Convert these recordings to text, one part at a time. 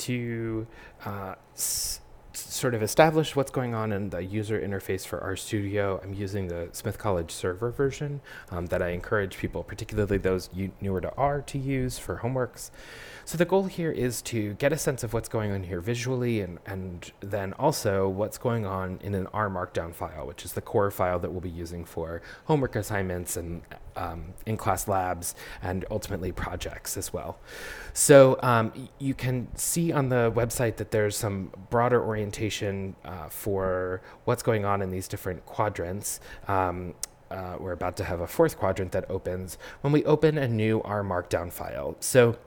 to sort of establish what's going on in the user interface for RStudio, I'm using the Smith College server version that I encourage people, particularly those newer to R, to use for homeworks. So the goal here is to get a sense of what's going on here visually, and then also what's going on in an RMarkdown file, which is the core file that we'll be using for homework assignments and in-class labs and ultimately projects as well. So you can see on the website that there's some broader orientation for what's going on in these different quadrants. We're about to have a fourth quadrant that opens when we open a new RMarkdown file. So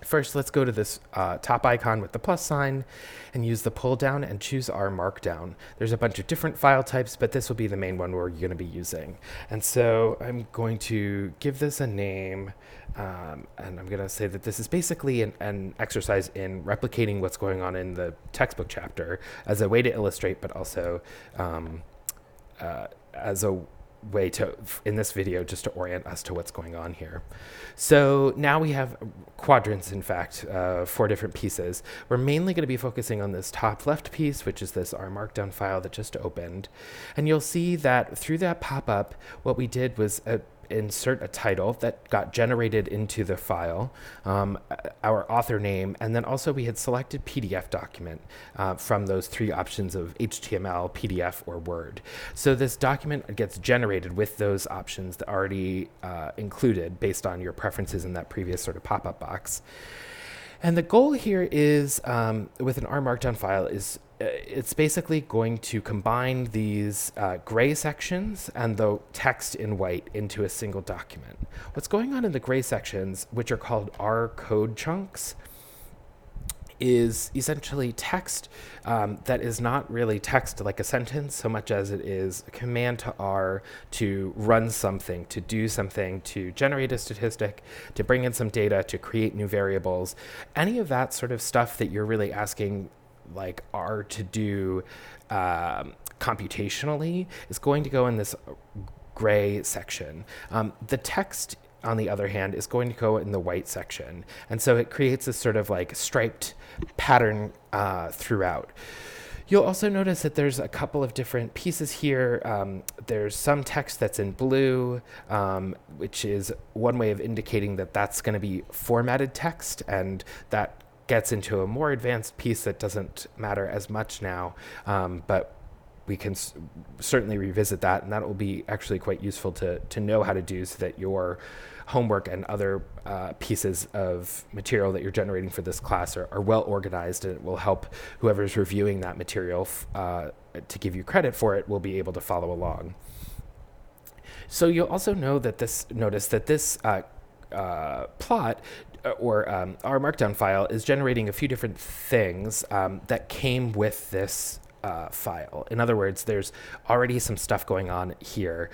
first, let's go to this top icon with the plus sign and use the pull down and choose RMarkdown. There's a bunch of different file types, but this will be the main one we're going to be using. And so I'm going to give this a name, and I'm going to say that this is basically an exercise in replicating what's going on in the textbook chapter as a way to illustrate, but also as a way to, in this video, just to orient us to what's going on here. So now we have quadrants, in fact, 4 different pieces. We're mainly going to be focusing on this top left piece, which is this RMarkdown file that just opened. And you'll see that through that pop-up, what we did was insert a title that got generated into the file, our author name, and then also we had selected PDF document from those 3 options of HTML, PDF, or Word. So this document gets generated with those options that already included based on your preferences in that previous sort of pop-up box. And the goal here is, with an RMarkdown file, is it's basically going to combine these gray sections and the text in white into a single document. What's going on in the gray sections, which are called R code chunks, is essentially text that is not really text like a sentence so much as it is a command to R to run something, to do something, to generate a statistic, to bring in some data, to create new variables. Any of that sort of stuff that you're really asking like R to do computationally is going to go in this gray section. The text, on the other hand, is going to go in the white section. And so it creates this sort of like striped pattern throughout. You'll also notice that there's a couple of different pieces here. There's some text that's in blue, which is one way of indicating that that's going to be formatted text, and that gets into a more advanced piece that doesn't matter as much now, but we can certainly revisit that, and that will be actually quite useful to know how to do so that your homework and other pieces of material that you're generating for this class are well organized, and it will help whoever's reviewing that material to give you credit for it will be able to follow along. So you'll also notice that this plot or our Markdown file is generating a few different things that came with this file. In other words, there's already some stuff going on here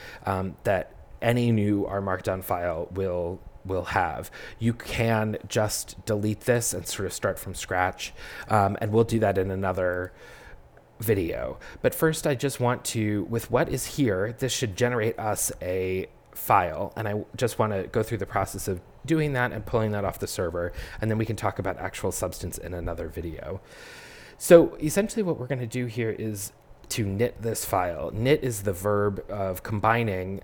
that any new R Markdown file will have. You can just delete this and sort of start from scratch, and we'll do that in another video. But first, I just want to, with what is here, this should generate us a file, and I just want to go through the process of doing that and pulling that off the server, and then we can talk about actual substance in another video. So essentially what we're going to do here is to knit this file. Knit is the verb of combining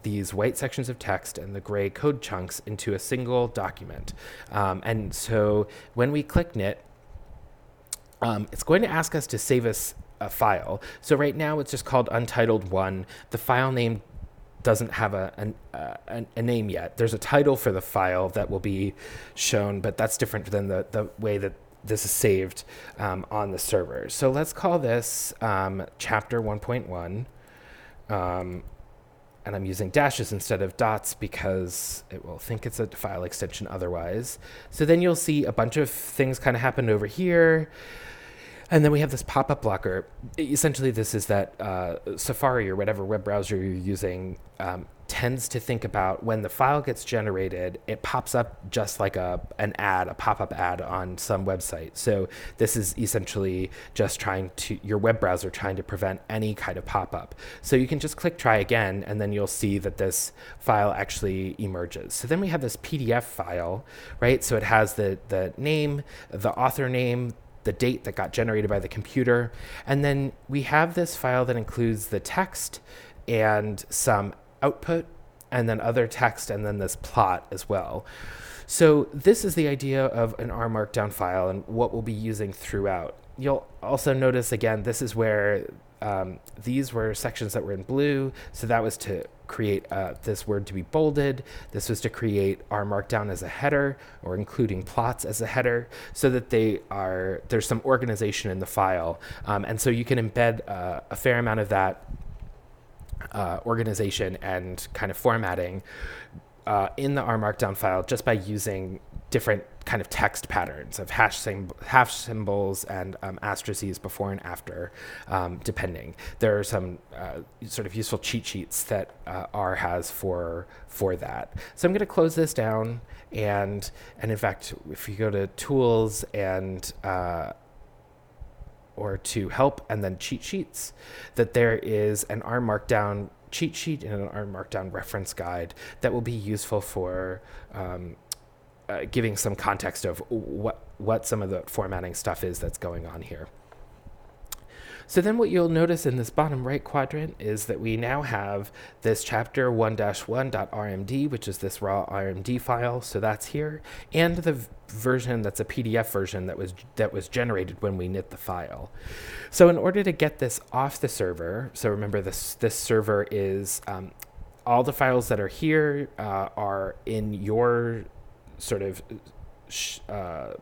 these white sections of text and the gray code chunks into a single document. And so when we click knit, it's going to ask us to save us a file. So right now it's just called untitled1. The file name doesn't have a name yet. There's a title for the file that will be shown, but that's different than the way that this is saved on the server. So let's call this chapter 1.1. And I'm using dashes instead of dots because it will think it's a file extension otherwise. So then you'll see a bunch of things kind of happen over here. And then we have this pop-up blocker. Essentially, this is that Safari or whatever web browser you're using tends to think about when the file gets generated, it pops up just like an ad, a pop-up ad on some website. So this is essentially just your web browser trying to prevent any kind of pop-up. So you can just click try again, and then you'll see that this file actually emerges. So then we have this PDF file, right? So it has the name, the author name, the date that got generated by the computer. And then we have this file that includes the text and some output, and then other text, and then this plot as well. So this is the idea of an RMarkdown file and what we'll be using throughout. You'll also notice, again, this is where these were sections that were in blue. So that was to create this word to be bolded. This was to create RMarkdown as a header, or including plots as a header, so that there's some organization in the file. And so you can embed a fair amount of that organization and kind of formatting in the RMarkdown file just by using different kind of text patterns of hash symbols and asterisks before and after, depending. There are some sort of useful cheat sheets that R has for that. So I'm going to close this down, and in fact, if you go to Tools and or to Help and then Cheat Sheets, that there is an RMarkdown cheat sheet and an RMarkdown reference guide that will be useful for giving some context of what some of the formatting stuff is that's going on here. So then what you'll notice in this bottom right quadrant is that we now have this chapter 1-1.rmd, which is this raw RMD file. So that's here, and the version that's a PDF version that was generated when we knit the file. So in order to get this off the server, so remember this server is all the files that are here are in your sort of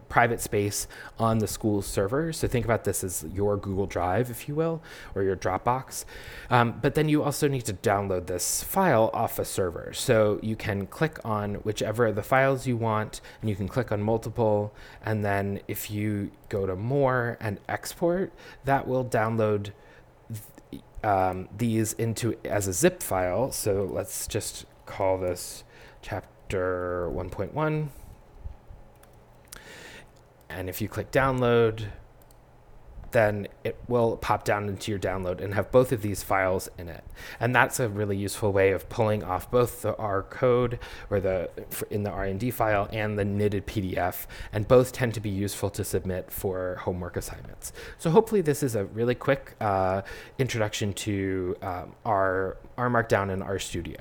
private space on the school's server. So think about this as your Google Drive, if you will, or your Dropbox. But then you also need to download this file off a server. So you can click on whichever of the files you want, and you can click on multiple. And then if you go to More and Export, that will download these into as a zip file. So let's just call this chapter 1.1. And if you click download, then it will pop down into your download and have both of these files in it. And that's a really useful way of pulling off both the R code or in the RMD file and the knitted PDF. And both tend to be useful to submit for homework assignments. So hopefully this is a really quick introduction to RMarkdown and RStudio.